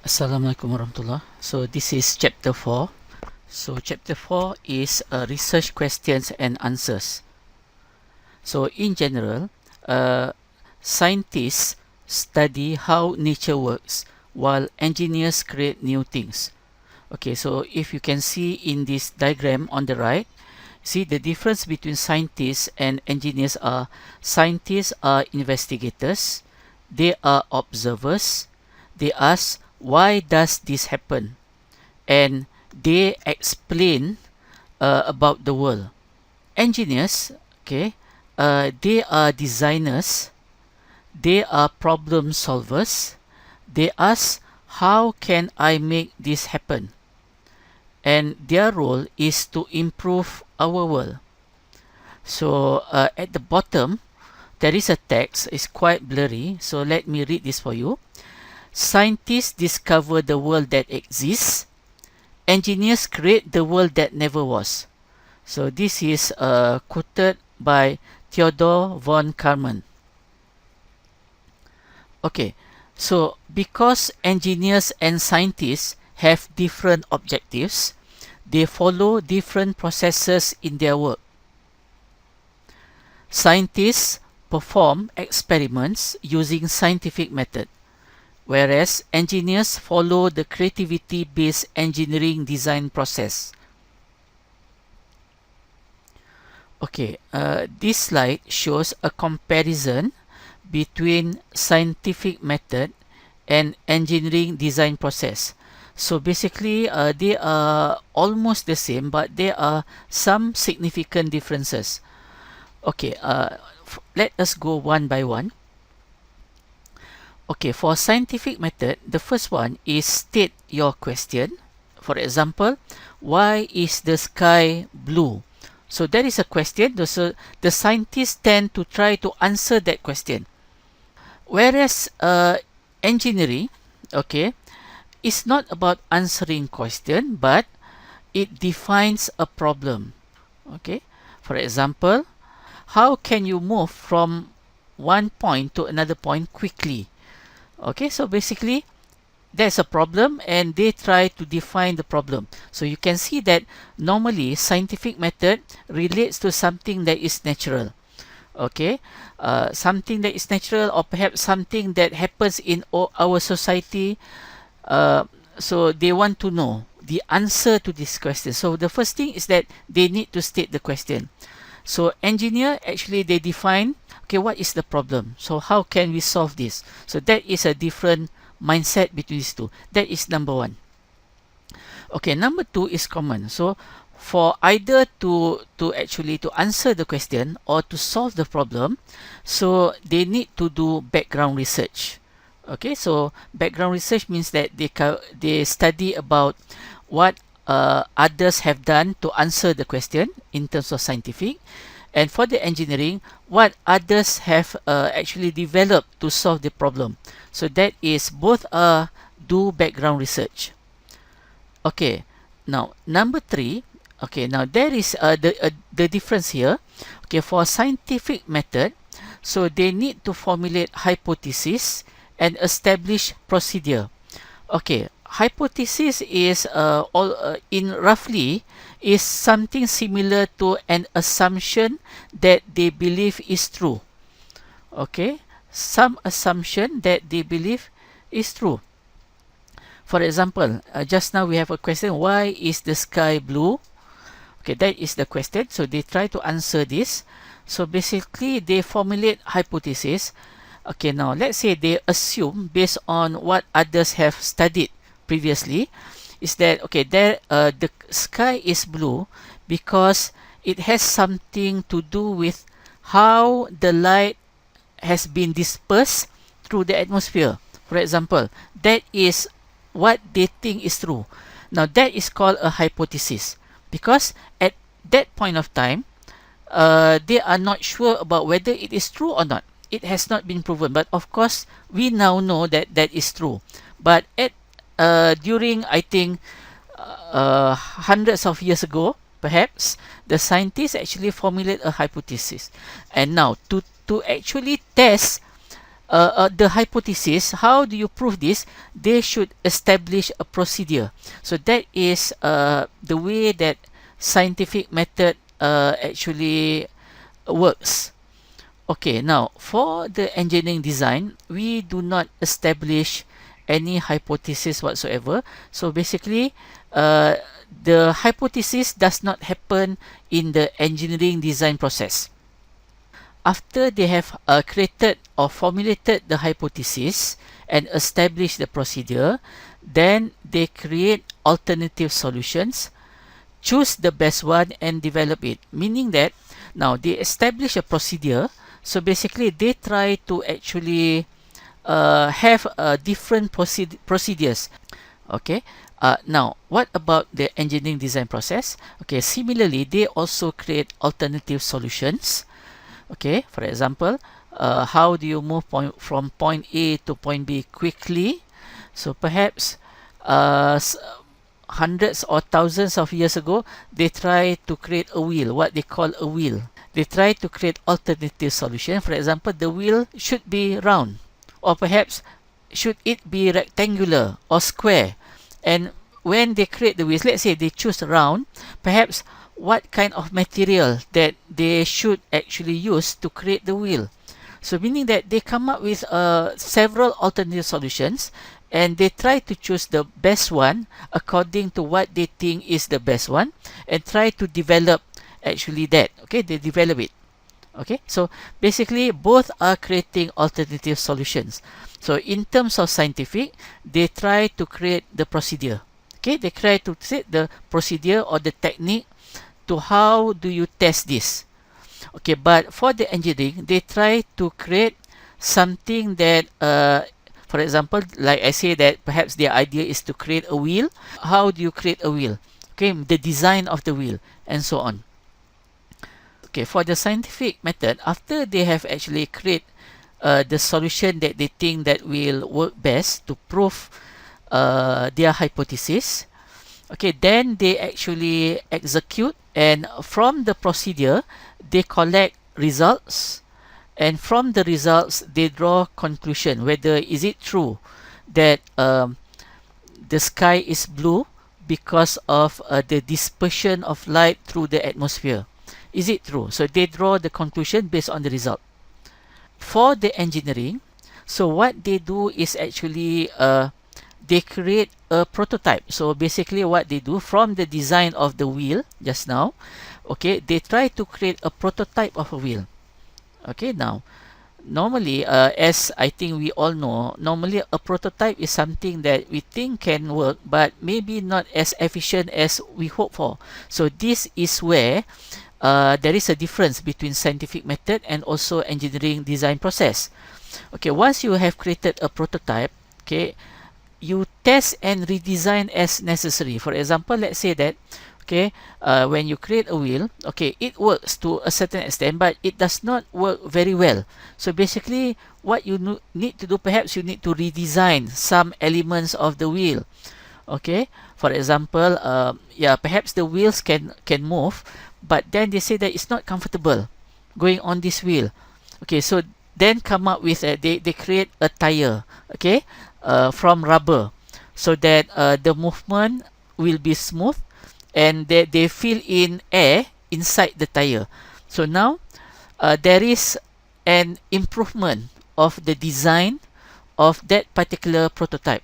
Assalamualaikum warahmatullah. So this is chapter 4. So chapter 4 is research questions and answers. So in general, scientists study how nature works while engineers create new things. Okay, so if you can see in this diagram on the right, see the difference between scientists and engineers are: scientists are investigators, they are observers, they ask why does this happen, and they explain about the world. Engineers, okay, they are designers, they are problem solvers, they ask how can I make this happen, and their role is to improve our world. So at the bottom there is a text, it's quite blurry, so let me read this for you. Scientists discover the world that exists, engineers create the world that never was. So this is quoted by Theodor von Karman. Okay, so because engineers and scientists have different objectives, they follow different processes in their work. Scientists perform experiments using scientific method, whereas engineers follow the creativity-based engineering design process. Okay, this slide shows a comparison between scientific method and engineering design process. So basically, they are almost the same, but there are some significant differences. Okay, let us go one by one. Okay, for scientific method, the first one is state your question. For example, why is the sky blue? So that is a question. So the scientists tend to try to answer that question. Whereas engineering, okay, is not about answering question, but it defines a problem. Okay, for example, how can you move from one point to another point quickly? Okay, so basically there's a problem and they try to define the problem. So you can see that normally scientific method relates to something that is natural. Okay, something that is natural, or perhaps something that happens in our society. So they want to know the answer to this question. So the first thing is that they need to state the question. So engineer, actually they define, okay, what is the problem? So how can we solve this? So that is a different mindset between these two. That is number one. Okay, number two is common. So for either to actually to answer the question or to solve the problem, so they need to do background research. Okay, so background research means that they study about what others have done to answer the question in terms of scientific, and for the engineering, what others have actually developed to solve the problem. So that is both do background research. Okay, now number three. Okay, now there is the difference here. Okay, for scientific method, so they need to formulate hypothesis and establish procedure. Okay, hypothesis is in roughly is something similar to an assumption that they believe is true. Okay, some assumption that they believe is true. For example, just now we have a question, why is the sky blue? Okay, that is the question. So they try to answer this. So basically they formulate hypothesis. Okay, now let's say they assume based on what others have studied previously, is that okay, there the sky is blue because it has something to do with how the light has been dispersed through the atmosphere. For example, that is what they think is true. Now that is called a hypothesis, because at that point of time they are not sure about whether it is true or not. It has not been proven, but of course we now know that that is true. But at during, I think, hundreds of years ago, perhaps the scientists actually formulate a hypothesis, and now to actually test the hypothesis, how do you prove this? They should establish a procedure. So that is the way that scientific method actually works. Okay, now for the engineering design, we do not establish any hypothesis whatsoever. So basically, the hypothesis does not happen in the engineering design process. After they have created or formulated the hypothesis and established the procedure, then they create alternative solutions, choose the best one and develop it. Meaning that now they establish a procedure. So basically they try to actually have different procedures. Okay. Now, what about the engineering design process? Okay, similarly, they also create alternative solutions. Okay, for example, how do you move from point A to point B quickly? So perhaps hundreds or thousands of years ago, they try to create a wheel, what they call a wheel. They try to create alternative solution. For example, the wheel should be round, or perhaps should it be rectangular or square. And when they create the wheels, let's say they choose round, perhaps what kind of material that they should actually use to create the wheel. So meaning that they come up with several alternative solutions and they try to choose the best one according to what they think is the best one and try to develop actually that. Okay, they develop it. Okay, so basically both are creating alternative solutions. So in terms of scientific, they try to create the procedure. Okay, they try to set the procedure or the technique to how do you test this. Okay, but for the engineering, they try to create something that, for example, like I say that perhaps their idea is to create a wheel. How do you create a wheel? Okay, the design of the wheel and so on. Okay, for the scientific method, after they have actually create the solution that they think that will work best to prove their hypothesis, okay, then they actually execute, and from the procedure they collect results, and from the results they draw conclusion whether is it true that the sky is blue because of the dispersion of light through the atmosphere. Is it true? So they draw the conclusion based on the result. For the engineering, so what they do is actually they create a prototype. So basically what they do from the design of the wheel just now, okay, they try to create a prototype of a wheel. Okay, now normally as I think we all know, normally a prototype is something that we think can work but maybe not as efficient as we hope for. So this is where there is a difference between scientific method and also engineering design process. Okay, once you have created a prototype, okay, you test and redesign as necessary. For example, let's say that okay, when you create a wheel, okay, it works to a certain extent but it does not work very well. So basically what you need to do, perhaps you need to redesign some elements of the wheel. Okay, for example, yeah, perhaps the wheels can move, but then they say that it's not comfortable going on this wheel. Okay, so then come up with they create a tire, okay, from rubber, so that the movement will be smooth, and they fill in air inside the tire. So now there is an improvement of the design of that particular prototype.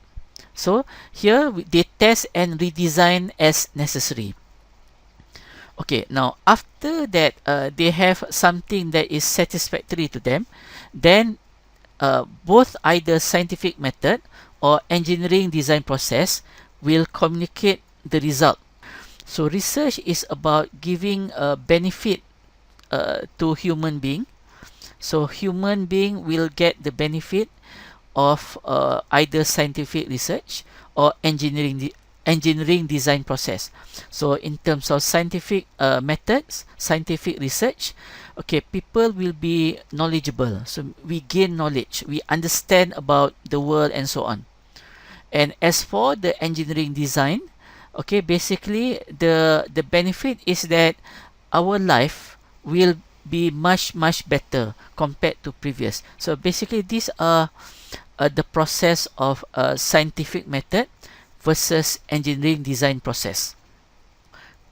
So here they test and redesign as necessary. Okay, now after that they have something that is satisfactory to them, then both either scientific method or engineering design process will communicate the result. So research is about giving a benefit to human being. So human being will get the benefit of either scientific research or engineering design process. So in terms of scientific methods, scientific research, okay, people will be knowledgeable. So we gain knowledge, we understand about the world and so on. And as for the engineering design, okay, basically the benefit is that our life will be much better compared to previous. So basically these are the process of a scientific method versus engineering design process.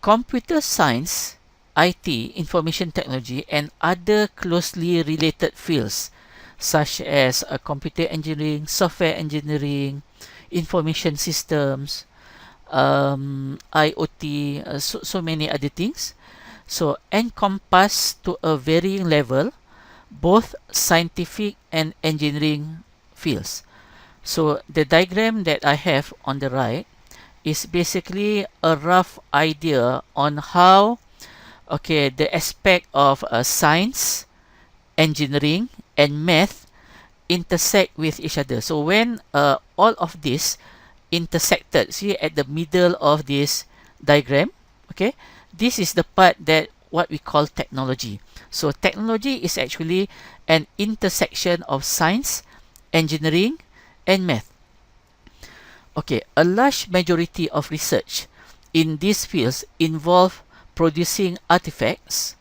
Computer science, IT, information technology, and other closely related fields such as computer engineering, software engineering, information systems, IoT, so many other things. So encompass to a varying level both scientific and engineering fields. So the diagram that I have on the right is basically a rough idea on how the aspect of science, engineering, and math intersect with each other. So when all of this intersected, see at the middle of this diagram, this is the part that what we call technology. So technology is actually an intersection of science, engineering, and math. A large majority of research in these fields involve producing artifacts,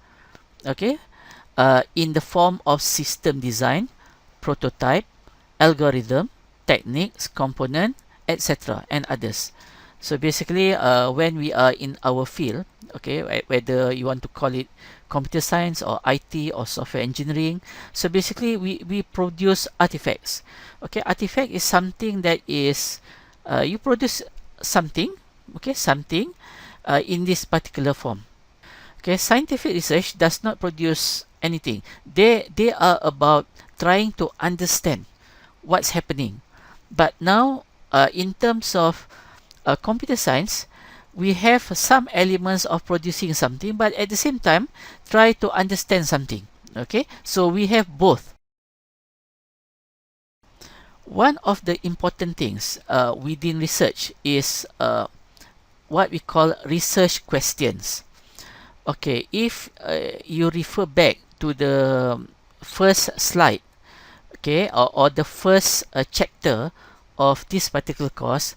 in the form of system design, prototype, algorithm, techniques, component, etc., and others. So basically, when we are in our field, whether you want to call it computer science or IT or software engineering, so basically we produce artifacts. Artifact is something that is you produce something, something in this particular form. Scientific research does not produce anything. They are about trying to understand what's happening. But now, in terms of computer science, we have some elements of producing something, but at the same time, try to understand something. So we have both. One of the important things within research is what we call research questions. If you refer back to the first slide, or the first chapter of this particular course,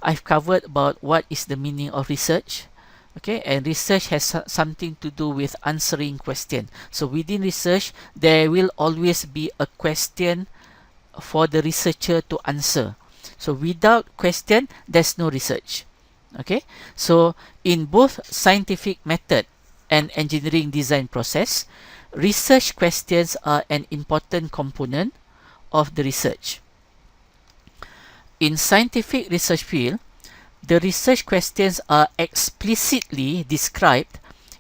I've covered about what is the meaning of research. And research has something to do with answering question. So within research, there will always be a question for the researcher to answer. So without question, there's no research. So in both scientific method and engineering design process, research questions are an important component of the research. In scientific research field, the research questions are explicitly described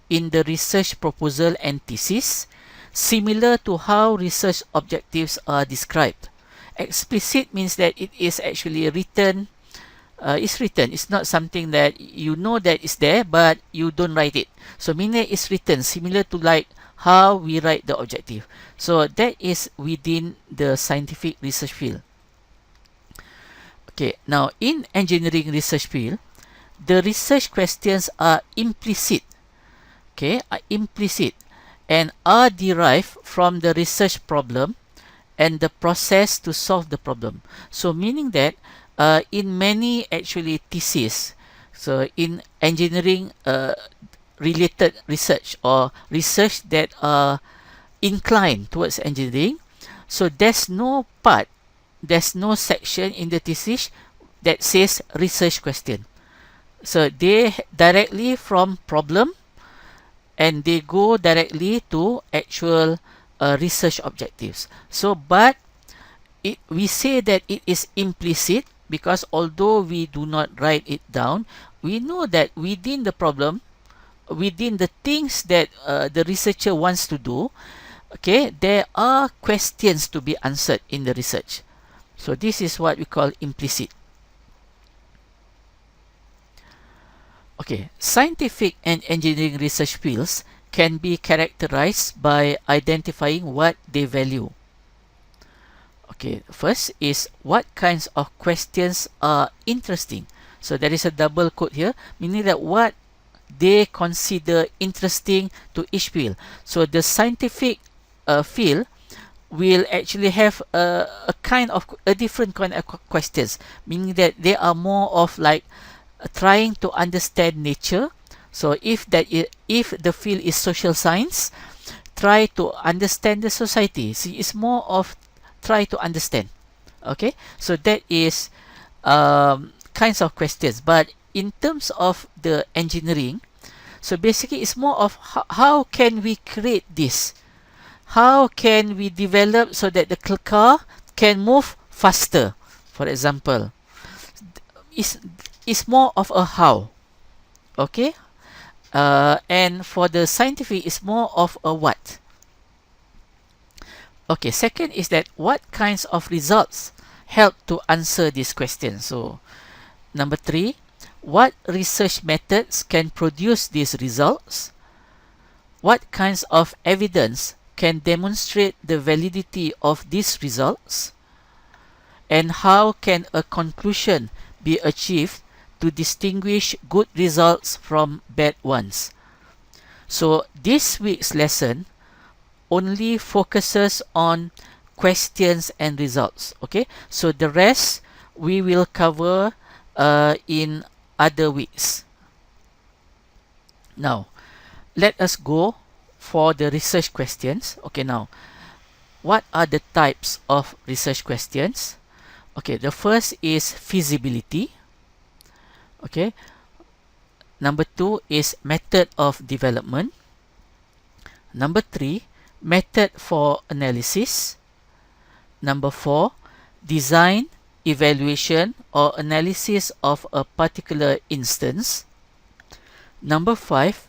in the research proposal and thesis, similar to how research objectives are described. Explicit means that it is actually written. It's written. It's not something that you know that is there, but you don't write it. So meaning it's written, similar to like how we write the objective. So that is within the scientific research field. Now in engineering research field, the research questions are implicit. Are implicit and are derived from the research problem and the process to solve the problem. So meaning that in many actually theses, so in engineering related research or research that are inclined towards engineering, so there's no section in the thesis that says research question. So they directly from problem and they go directly to actual research objectives. So but we say that it is implicit because although we do not write it down, we know that within the problem, within the things that the researcher wants to do, there are questions to be answered in the research. So this is what we call implicit. Scientific and engineering research fields can be characterized by identifying what they value. First is what kinds of questions are interesting. So there is a double quote here, meaning that what they consider interesting to each field. So the scientific field will actually have a different kind of questions, meaning that they are more of like trying to understand nature. So if the field is social science, try to understand the society. See, it's more of try to understand. Okay, so that is kinds of questions. But in terms of the engineering, so basically it's more of how can we create this? How can we develop so that the car can move faster? For example, it's more of a how. Okay, and for the scientific, it's more of a what. Okay, second is that what kinds of results help to answer this question. So, number 3, what research methods can produce these results? What kinds of evidence can demonstrate the validity of these results? And how can a conclusion be achieved to distinguish good results from bad ones? So, this week's lesson only focuses on questions and results. Okay, so the rest we will cover in other weeks. Now, let us go for the research questions. Okay, now, what are the types of research questions? Okay, the first is feasibility. Okay, number 2 is method of development. Number 3, method for analysis. Number 4, design, evaluation, or analysis of a particular instance. Number 5,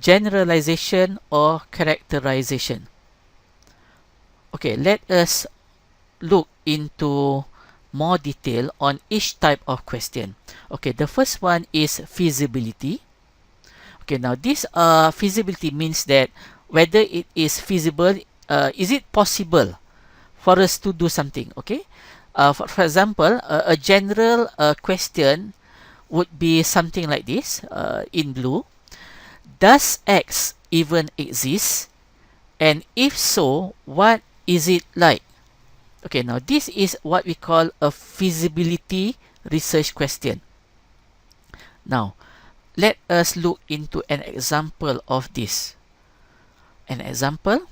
generalization or characterization. Okay, let us look into more detail on each type of question. Okay, the first one is feasibility. Okay, now this feasibility means that whether it is feasible, is it possible for us to do something. Okay, for example, a general question would be something like this in blue. Does X even exist? And if so, what is it like? Okay, now this is what we call a feasibility research question. Now, let us look into an example of this. An example.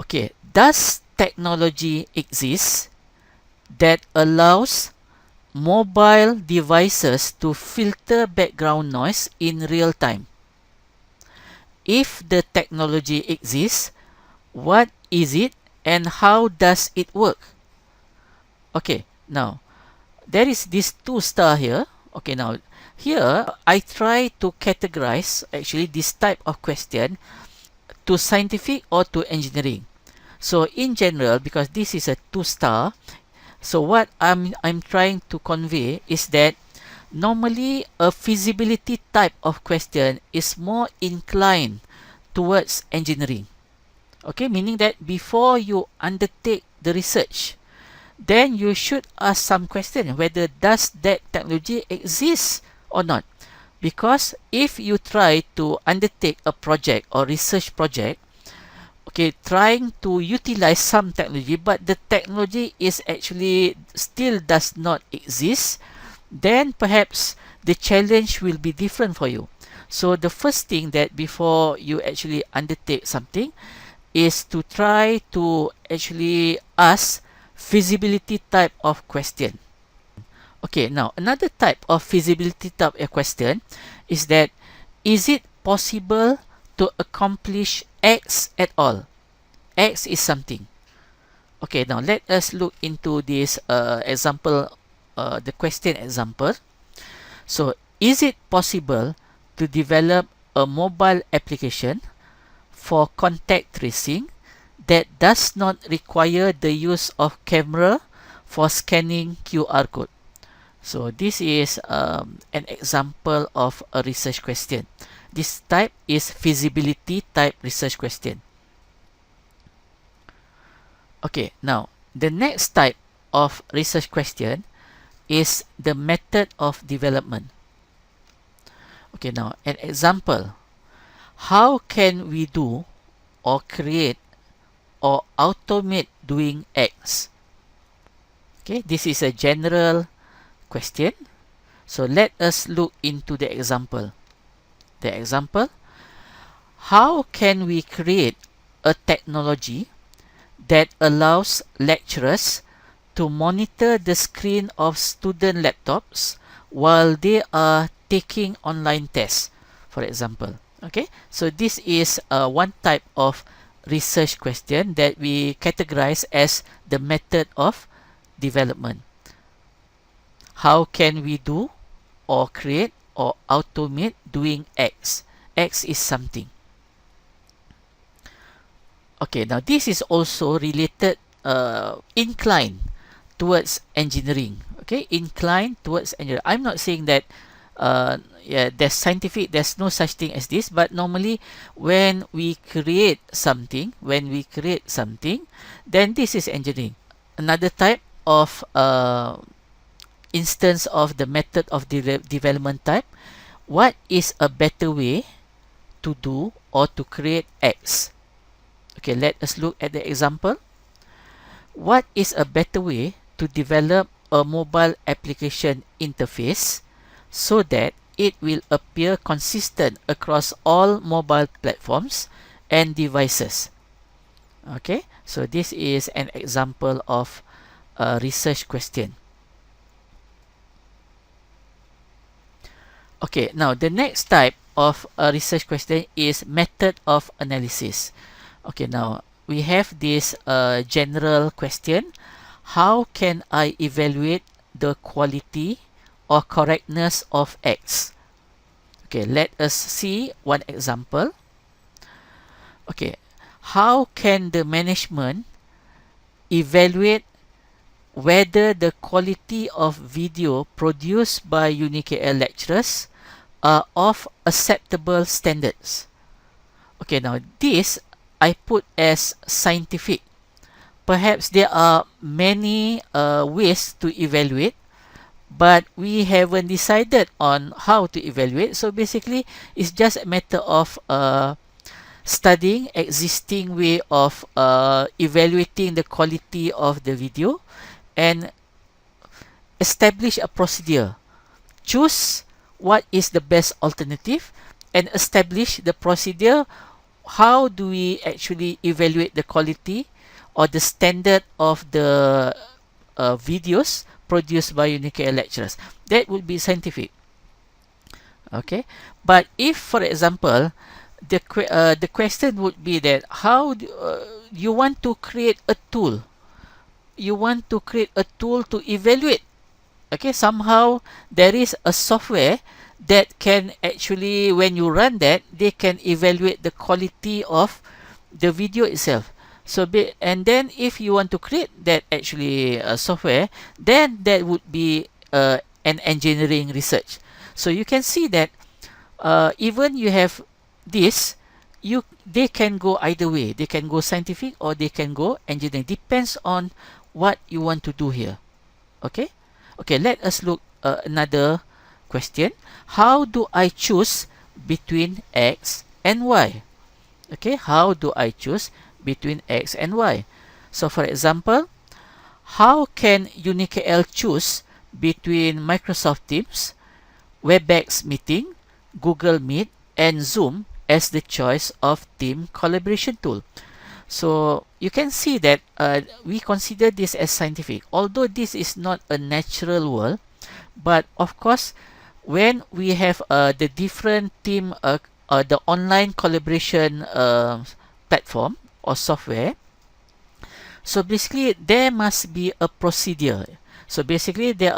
Okay, does technology exist that allows mobile devices to filter background noise in real time? If the technology exists, what is it and how does it work? Okay, now there is this 2-star here. Okay, now here I try to categorize actually this type of question to scientific or to engineering. So in general, because this is a 2-star, so what I'm trying to convey is that normally a feasibility type of question is more inclined towards engineering. Okay, meaning that before you undertake the research, then you should ask some question whether does that technology exist or not. Because if you try to undertake a project or research project, okay, trying to utilize some technology, but the technology is actually still does not exist, then perhaps the challenge will be different for you. So the first thing that before you actually undertake something is to try to actually ask feasibility type of question. Okay, now another type of feasibility type of question is that is it possible to accomplish X at all? X is something. Okay, now let us look into this example, the question example. So, is it possible to develop a mobile application for contact tracing that does not require the use of camera for scanning QR code? So this is an example of a research question. This type is feasibility type research question. Okay, now the next type of research question is the method of development. Okay, now an example. How can we do or create or automate doing X? Okay, this is a general question. So let us look into the example. The example, how can we create a technology that allows lecturers to monitor the screen of student laptops while they are taking online tests, for example? Okay, so this is one type of research question that we categorize as the method of development. How can we do or create or automate doing X? X is something. Okay, now this is also related, inclined towards engineering. Okay, inclined towards engineering. I'm not saying that yeah, there's no such thing as this, but normally when we create something, then this is engineering. Another type of instance of the method of development type. What is a better way to do or to create X? Okay, let us look at the example. What is a better way to develop a mobile application interface so that it will appear consistent across all mobile platforms and devices? Okay, so this is an example of a research question. Okay, now the next type of a research question is method of analysis. Okay, now we have this general question. How can I evaluate the quality or correctness of X? Okay, let us see one example. Okay, how can the management evaluate whether the quality of video produced by UniKL lecturers are of acceptable standards? Okay, now this I put as scientific. Perhaps there are many ways to evaluate, but we haven't decided on how to evaluate. So basically, it's just a matter of studying existing way of evaluating the quality of the video and establish a procedure. Choose what is the best alternative and establish the procedure. How do we actually evaluate the quality or the standard of the videos produced by UniKL lecturers? That would be scientific. Okay, but if, for example, the question would be that how do, you want to create a tool, to evaluate. Okay, somehow there is a software that can actually, when you run that, they can evaluate the quality of the video itself. So and then if you want to create that actually software, then that would be an engineering research. So you can see that even you have this, they can go either way. They can go scientific or they can go engineering. Depends on what you want to do here. Okay, okay. Let us look another question. How do I choose between X and Y? Okay, how do I choose between X and Y? So for example, how can UniKL choose between Microsoft Teams, WebEx meeting, Google Meet, and Zoom as the choice of team collaboration tool? So you can see that we consider this as scientific, although this is not a natural world. But of course, when we have the different team, the online collaboration platform or software, so basically there must be a procedure. So basically there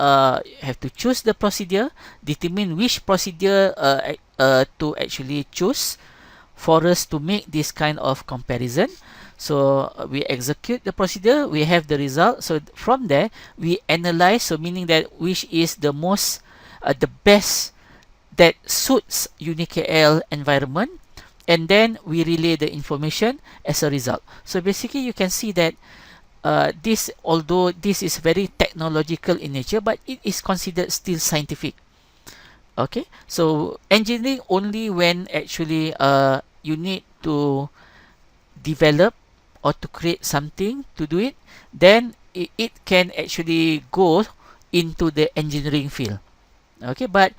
have to choose the procedure, determine which procedure to actually choose for us to make this kind of comparison. So we execute the procedure, we have the result. So from there we analyze, so meaning that which is the most the best that suits UniKL environment, and then we relay the information as a result. So basically you can see that this, although this is very technological in nature, but it is considered still scientific. Okay, so engineering only when actually you need to develop or to create something to do it, then it can actually go into the engineering field. Okay, but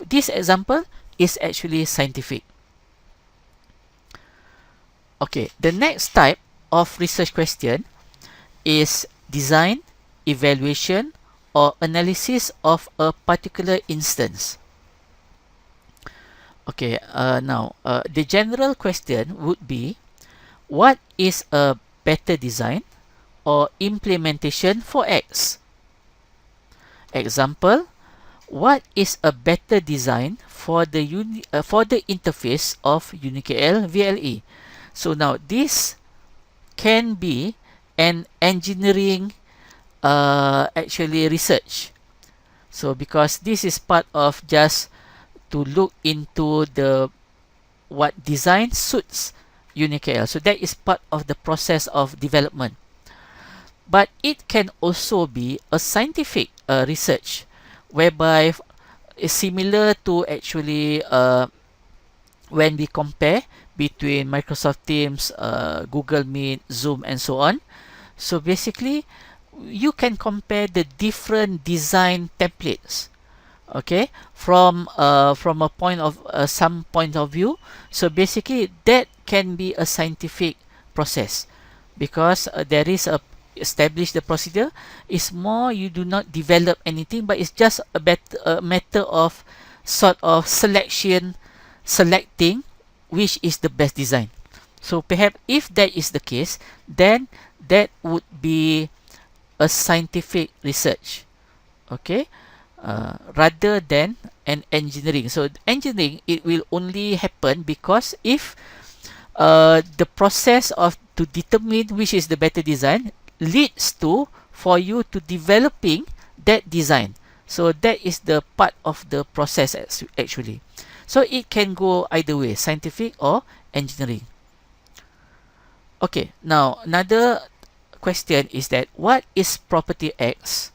this example is actually scientific. Okay, the next type of research question is design, evaluation, or analysis of a particular instance. Okay, now the general question would be, what is a better design or implementation for X? Example, what is a better design for the interface of UniKL VLE? So now this can be an engineering actually research. So because this is part of just to look into the what design suits UniKL. So that is part of the process of development. But it can also be a scientific research whereby is similar to actually when we compare between Microsoft Teams, Google Meet, Zoom, and so on. So basically, you can compare the different design templates, okay, from a point of some point of view. So basically, that can be a scientific process because there is a establish the procedure. Is more you do not develop anything, but it's just a matter of sort of selecting which is the best design. So perhaps if that is the case, then that would be a scientific research, okay, rather than an engineering. So engineering, it will only happen because if the process of to determine which is the better design leads to for you to developing that design. So that is the part of the process actually. So it can go either way, scientific or engineering. Okay, now another question is that what is property X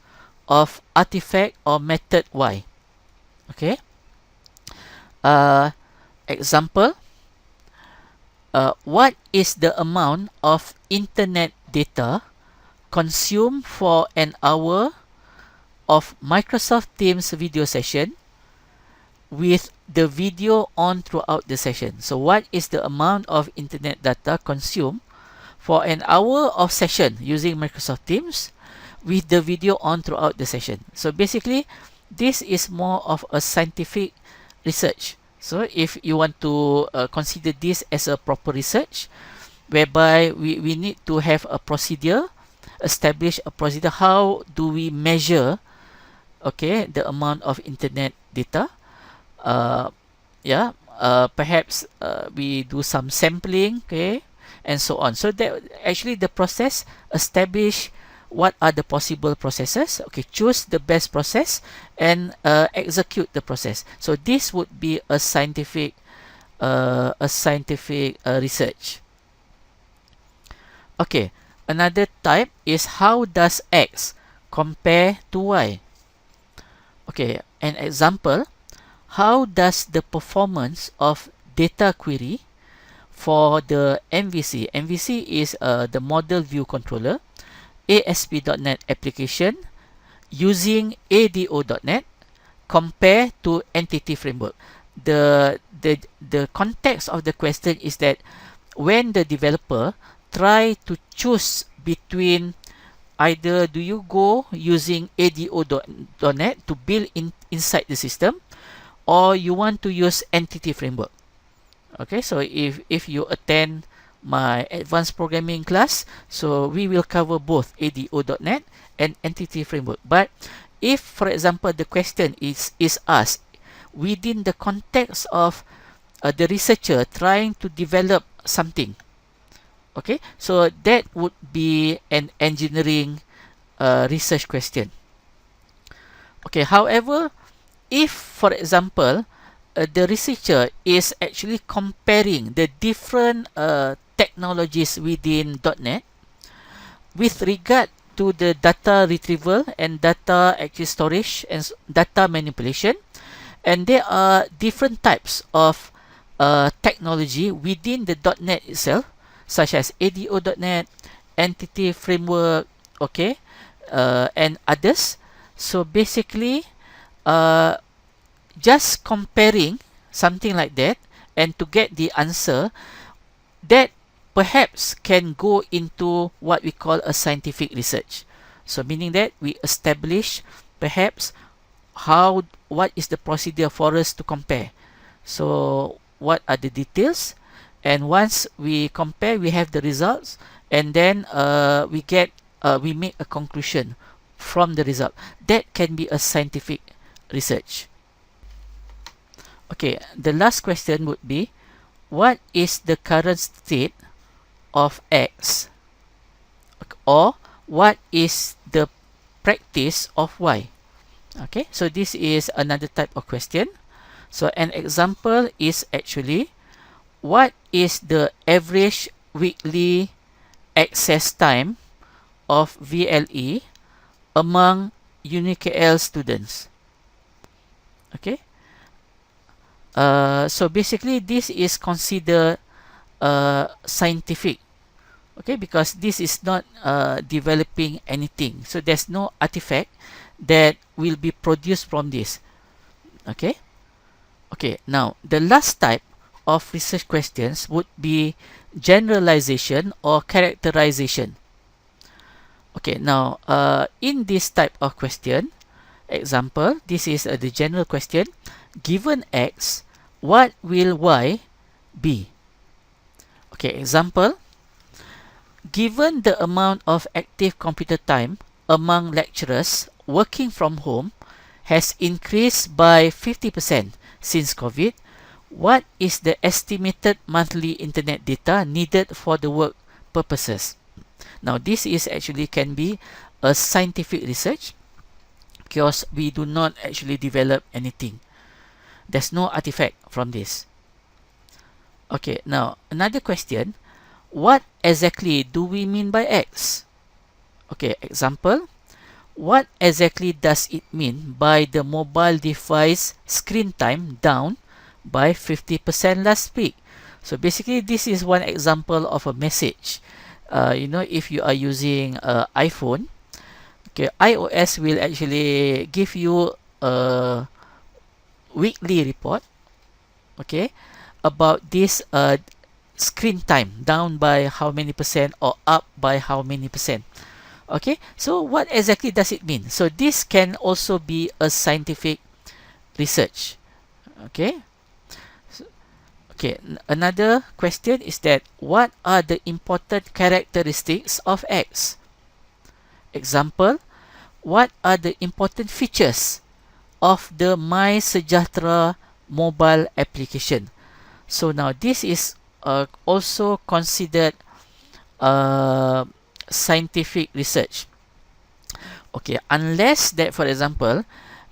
of artifact or method Y? Okay. Example, what is the amount of internet data consumed for an hour of Microsoft Teams video session with the video on throughout the session? So what is the amount of internet data consumed for an hour of session using Microsoft Teams with the video on throughout the session? So basically, this is more of a scientific research. So if you want to consider this as a proper research, whereby we need to have a procedure, establish a procedure, how do we measure, okay, the amount of internet data. Yeah, perhaps we do some sampling, okay, and so on. So that actually the process establish what are the possible processes, okay, choose the best process and execute the process. So this would be a scientific research. Okay, another type is how does X compare to Y? Okay, an example, how does the performance of data query for the MVC, MVC is the model view controller, ASP.NET application using ADO.NET compare to entity framework? The context of the question is that when the developer try to choose between either do you go using ADO.NET to build inside the system, or you want to use entity framework. Okay, so if you attend my advanced programming class, so we will cover both ADO.NET and entity framework. But if, for example, the question is asked within the context of the researcher trying to develop something, okay, so that would be an engineering research question. Okay, however, if, for example, the researcher is actually comparing the different technologies within .NET with regard to the data retrieval and data actually storage and data manipulation, and there are different types of technology within the .NET itself, such as ADO.NET, entity framework, okay, and others. So basically, just comparing something like that and to get the answer, that perhaps can go into what we call a scientific research. So meaning that we establish perhaps what is the procedure for us to compare. So what are the details, and once we compare, we have the results, and then we make a conclusion from the result. That can be a scientific research. Okay, the last question would be, what is the current state of X, or what is the practice of Y? Okay, so this is another type of question. So an example is actually, what is the average weekly access time of VLE among UniKL students? Okay, so basically this is considered scientific, okay, because this is not developing anything, so there's no artifact that will be produced from this. Okay, now the last type of research questions would be generalization or characterization. Okay, now in this type of question, example, this is the general question: given X, what will Y be? Okay, example, given the amount of active computer time among lecturers working from home has increased by 50% since COVID, what is the estimated monthly internet data needed for the work purposes? Now this is actually can be a scientific research, because we do not actually develop anything. There's no artifact from this. Okay, now another question, what exactly do we mean by X? Okay, example, what exactly does it mean by the mobile device screen time down by 50% last week? So basically this is one example of a message. If you are using iPhone, okay, iOS will actually give you a weekly report, okay, about this screen time down by how many percent or up by how many percent. Okay, so what exactly does it mean? So this can also be a scientific research. Okay, okay, another question is that, what are the important characteristics of X? Example, what are the important features of the My Sejahtera mobile application? So now this is also considered scientific research. Okay, unless that, for example,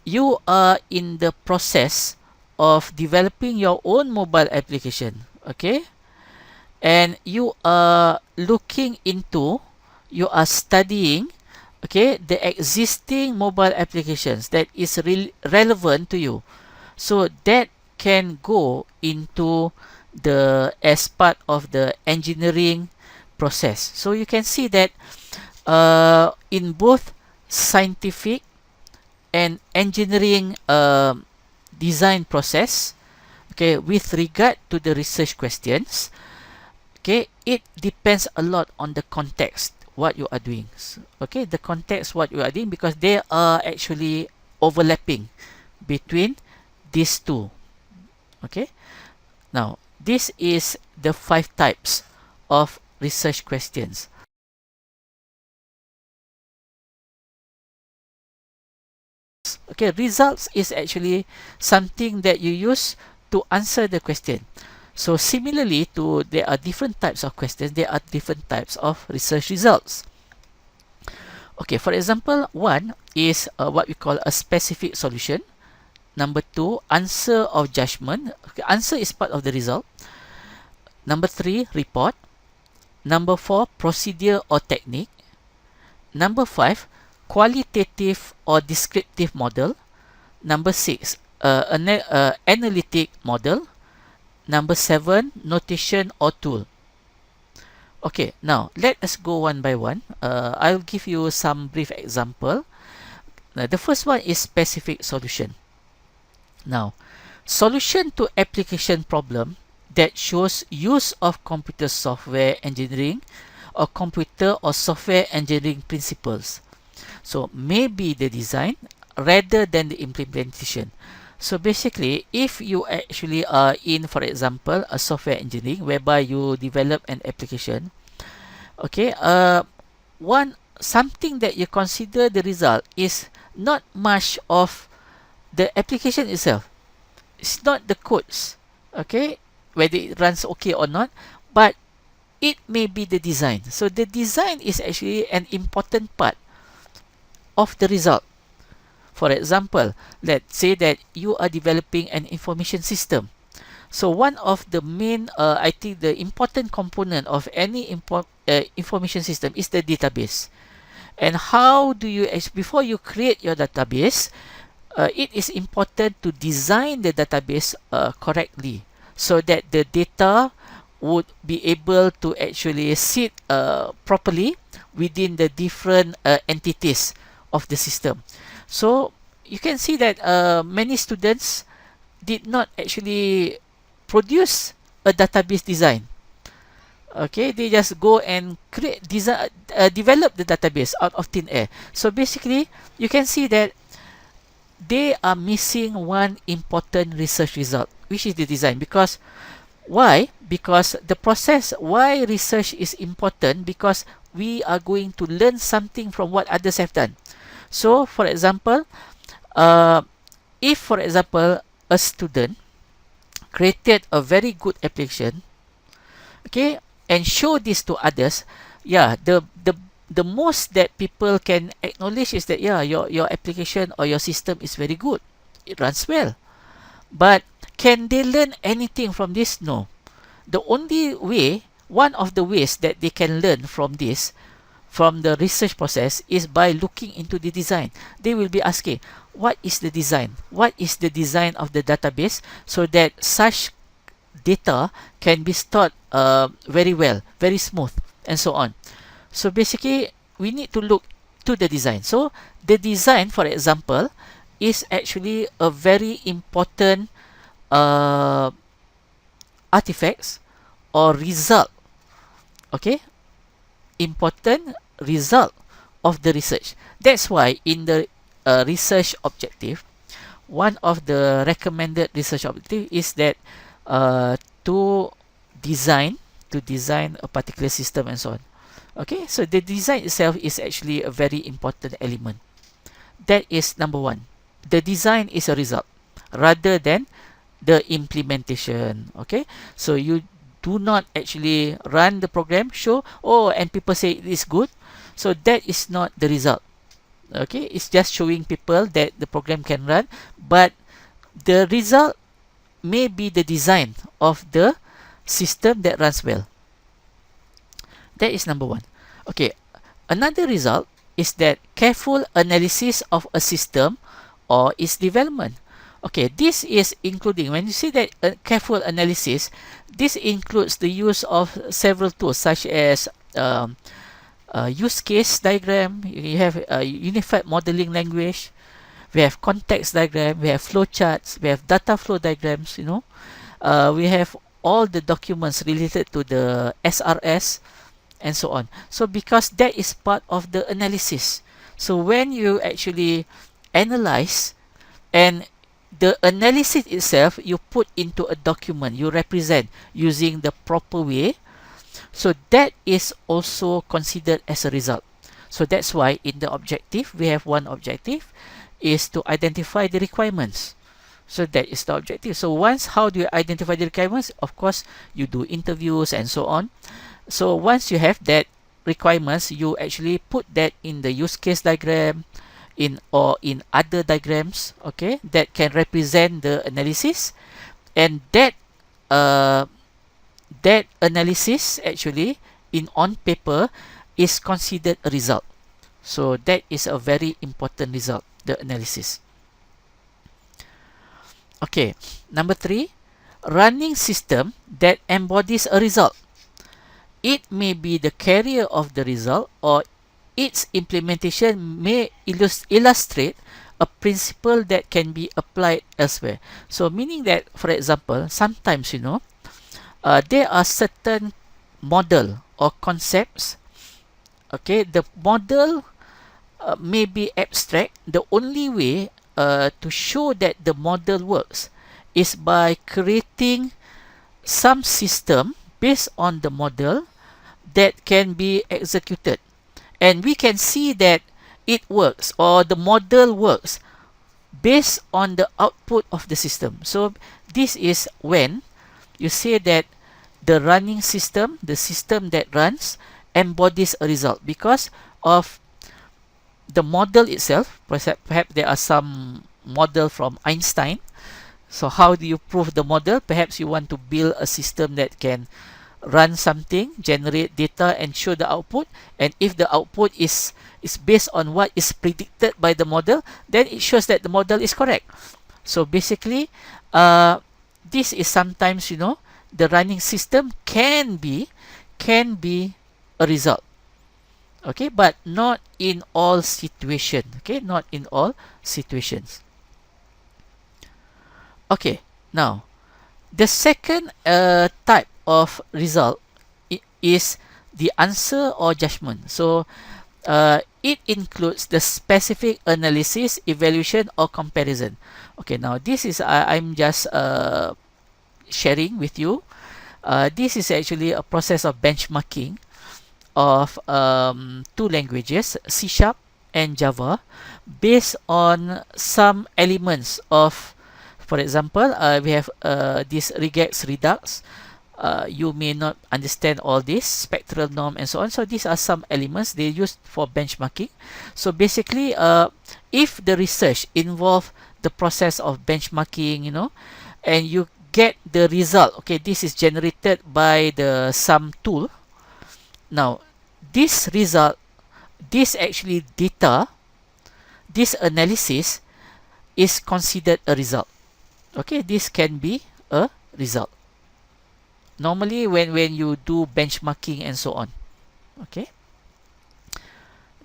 you are in the process of developing your own mobile application, okay, and you are studying, okay, the existing mobile applications that is relevant to you, so that can go into as part of the engineering process. So you can see that in both scientific and engineering design process, okay, with regard to the research questions, okay, it depends a lot on the context what you are doing. Okay, the context what you are doing, because they are actually overlapping between these two. Okay, now this is the 5 types of research questions. Okay, results is actually something that you use to answer the question. So similarly to, there are different types of questions, there are different types of research results. Okay, for example, one is what we call a specific solution. Number 2, answer of judgment. Okay, answer is part of the result. Number 3, report. Number 4, procedure or technique. Number 5, qualitative or descriptive model. Number 6, analytic model. Number 7, notation or tool. Okay, now let us go one by one. I'll give you some brief example. Now, the first one is specific solution. Now, solution to application problem that shows use of computer software engineering or computer or software engineering principles. So maybe the design rather than the implementation. So basically, if you actually are in, for example, a software engineering whereby you develop an application, okay, one something that you consider the result is not much of the application itself. It's not the codes, okay, whether it runs okay or not, but it may be the design. So the design is actually an important part of the result. For example, let's say that you are developing an information system. So one of the main, I think the important component of any information system is the database. And how do you, before you create your database, it is important to design the database correctly so that the data would be able to actually sit properly within the different entities of the system. So you can see that many students did not actually produce a database design. Okay, they just go and create design, develop the database out of thin air. So basically, you can see that they are missing one important research result, which is the design. Because why? Because the process, why research is important, because we are going to learn something from what others have done. So for example, if for example a student created a very good application, okay, and show this to others, yeah, the most that people can acknowledge is that, yeah, your application or your system is very good, it runs well. But can they learn anything from this? No. The only way, one of the ways that they can learn from this, from the research process, is by looking into the design. They will be asking, what is the design? What is the design of the database, so that such data can be stored very well, very smooth, and so on. So basically, we need to look to the design. So the design, for example, is actually a very important artifacts or result, okay, important result of the research. That's why in the research objective, one of the recommended research objective is that to design a particular system and so on. Okay, so the design itself is actually a very important element. That is number one. The design is a result rather than the implementation. Okay, so you do not actually run the program, show, oh, and people say it is good. So that is not the result. Okay, it's just showing people that the program can run, but the result may be the design of the system that runs well. That is number one. Okay, another result is that careful analysis of a system or its development. Okay, this is including, when you say that careful analysis, this includes the use of several tools such as use case diagram, you have a unified modeling language, we have context diagram, we have flow charts, we have data flow diagrams, we have all the documents related to the SRS and so on. So because that is part of the analysis. So when you actually analyze, and the analysis itself you put into a document, you represent using the proper way, so that is also considered as a result. So that's why in the objective, we have one objective is to identify the requirements. So that is the objective. So once, how do you identify the requirements? Of course, you do interviews and so on. So once you have that requirements, you actually put that in the use case diagram, in other diagrams, okay, that can represent the analysis, and that analysis actually on paper is considered a result. So that is a very important result, the analysis. Okay, number 3, running system that embodies a result. It may be the carrier of the result, or its implementation may illustrate a principle that can be applied elsewhere. So meaning that, for example, sometimes there are certain model or concepts. Okay, the model may be abstract. The only way to show that the model works is by creating some system based on the model that can be executed, and we can see that it works, or the model works based on the output of the system. So this is when you say that the running system, the system that runs, embodies a result because of the model itself. Perhaps there are some model from Einstein. So how do you prove the model? Perhaps you want to build a system that can run something, generate data, and show the output. And if the output is based on what is predicted by the model, then it shows that the model is correct. So basically, this is sometimes, the running system can be a result. Okay, but not in all situations. Okay, not in all situations. Okay, now the second type of result is the answer or judgment. So it includes the specific analysis, evaluation, or comparison. Okay, now this is I'm just sharing with you. This is actually a process of benchmarking of two languages, C# and Java, based on some elements of, for example, we have this regex redux. You may not understand all this, spectral norm and so on. So these are some elements they used for benchmarking. So basically, if the research involve the process of benchmarking, and you get the result, okay, this is generated by the some tool. Now, this result, this actually data, this analysis is considered a result. Okay, this can be a result. Normally, when you do benchmarking and so on. Okay,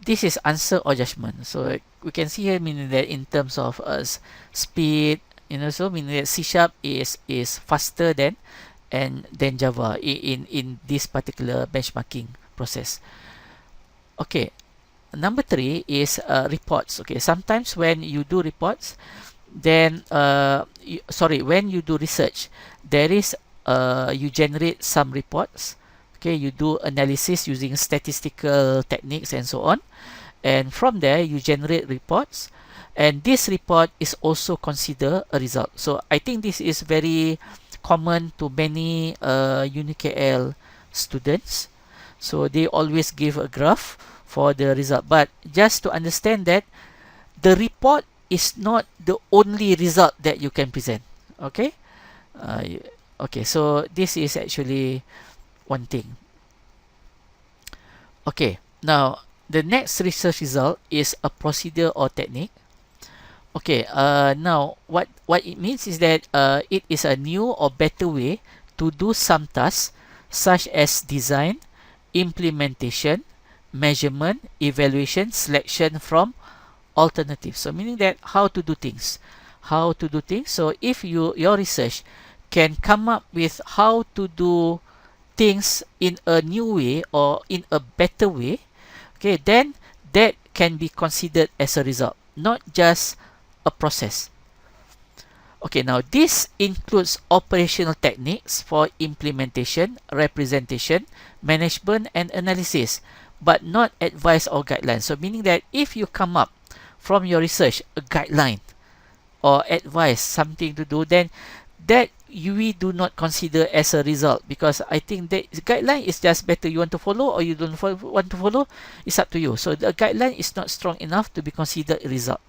this is answer or judgment. So we can see here, meaning that in terms of speed, so meaning that C# is faster than Java in this particular benchmarking process. Okay, number 3 is reports. Okay, sometimes when you do reports, then when you do research, there is you generate some reports. Okay, you do analysis using statistical techniques and so on, and from there you generate reports, and this report is also considered a result. So I think this is very common to many UniKL students. So they always give a graph for the result, but just to understand that the report is not the only result that you can present. Okay, okay, so this is actually one thing. Okay, now the next research result is a procedure or technique. Okay, now what it means is that it is a new or better way to do some tasks, such as design, implementation, measurement, evaluation, selection from alternatives. So meaning that how to do things. So if your research can come up with how to do things in a new way or in a better way, okay, then that can be considered as a result, not just a process. Okay, now this includes operational techniques for implementation, representation, management, and analysis, but not advice or guidelines. So meaning that if you come up from your research a guideline or advice, something to do, then that we do not consider as a result, because I think that guideline is just better. You want to follow or you don't want to follow, it's up to you. So the guideline is not strong enough to be considered a result.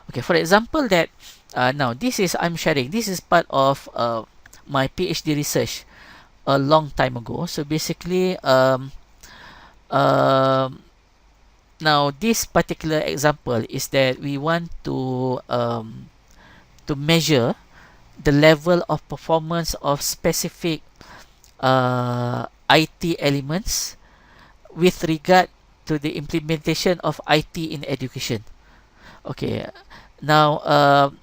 Okay, for example, that now this is I'm sharing. This is part of my PhD research a long time ago. So basically, now this particular example is that we want to measure the level of performance of specific IT elements with regard to the implementation of IT in education. Okay, now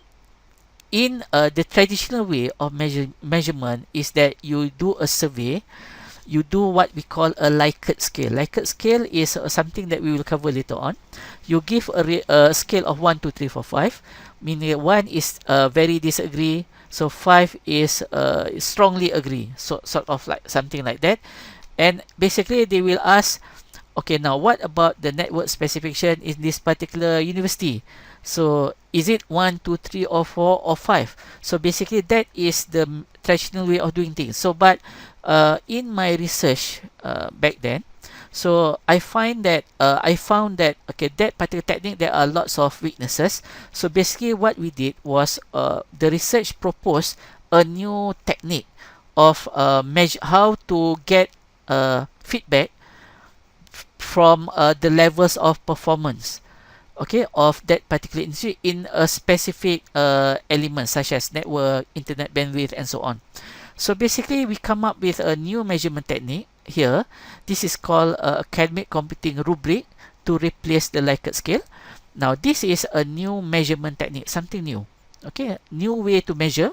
in the traditional way of measurement is that you do a survey, you do what we call a Likert scale. Likert scale is something that we will cover later on. You give a scale of 1, 2, 3, 4, 5, meaning 1 is very disagree, so 5 is strongly agree, so sort of like something like that. And basically they will ask, okay, now what about the network specification in this particular university? So is it 1, 2, 3, or 4, or 5? So basically that is the traditional way of doing things. So but in my research back then, so I found that okay, that particular technique, there are lots of weaknesses. So basically what we did was the research proposed a new technique of measure how to get feedback from the levels of performance, okay, of that particular industry in a specific element such as network, internet bandwidth, and so on. So basically we come up with a new measurement technique here. This is called academic computing rubric to replace the Likert scale. Now this is a new measurement technique, something new, okay, new way to measure.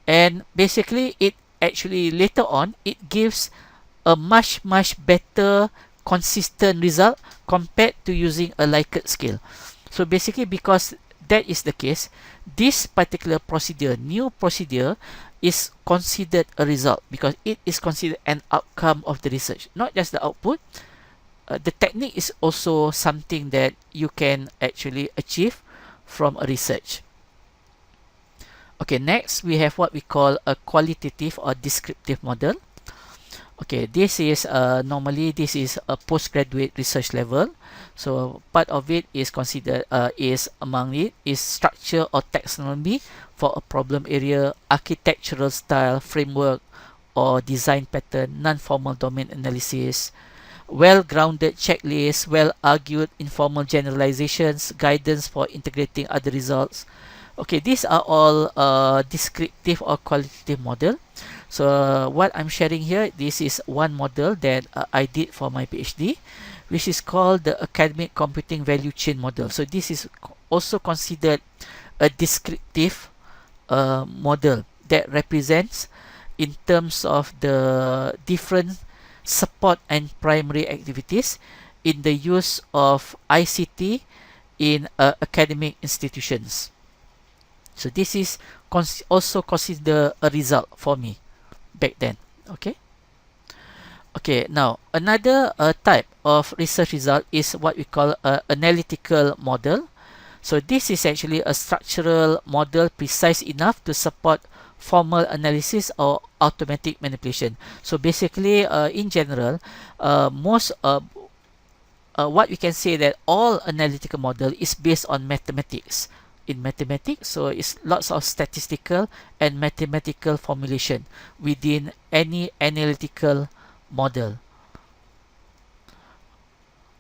And basically it actually later on it gives a much better consistent result compared to using a Likert scale. So basically because that is the case, this particular procedure, new procedure, is considered a result because it is considered an outcome of the research, not just the output. The technique is also something that you can actually achieve from a research. Okay, next we have what we call a qualitative or descriptive model. Okay, this is normally this is a postgraduate research level. So part of it is considered is among it is structure or taxonomy for a problem area, architectural style, framework or design pattern, non-formal domain analysis, well-grounded checklist, well-argued informal generalizations, guidance for integrating other results. Okay, these are all descriptive or qualitative model. So what I'm sharing here, this is one model that I did for my PhD, which is called the academic computing value chain model. So this is also considered a descriptive model that represents in terms of the different support and primary activities in the use of ICT in academic institutions. So this is also considered a result for me back then. Okay, now another type of research result is what we call analytical model. So this is actually a structural model precise enough to support formal analysis or automatic manipulation. So basically in general, most what we can say that all analytical model is based on mathematics. In mathematics, so it's lots of statistical and mathematical formulation within any analytical model.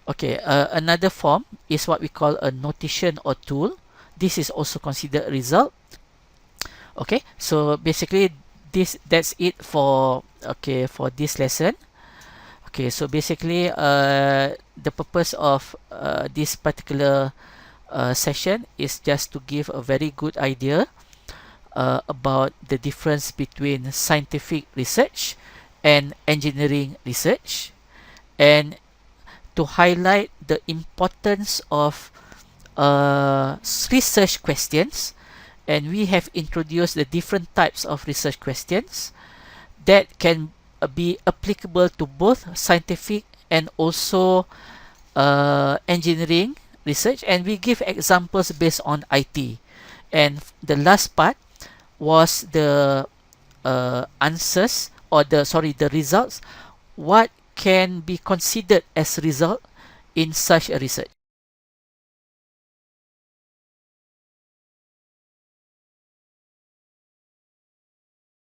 Okay, another form is what we call a notation or tool. This is also considered a result. Okay, so basically that's it for this lesson. Okay, so basically the purpose of this particular session is just to give a very good idea about the difference between scientific research and engineering research, and to highlight the importance of research questions. And we have introduced the different types of research questions that can be applicable to both scientific and also engineering research, and we give examples based on IT. And the last part was the answers, or the results, what can be considered as result in such a research.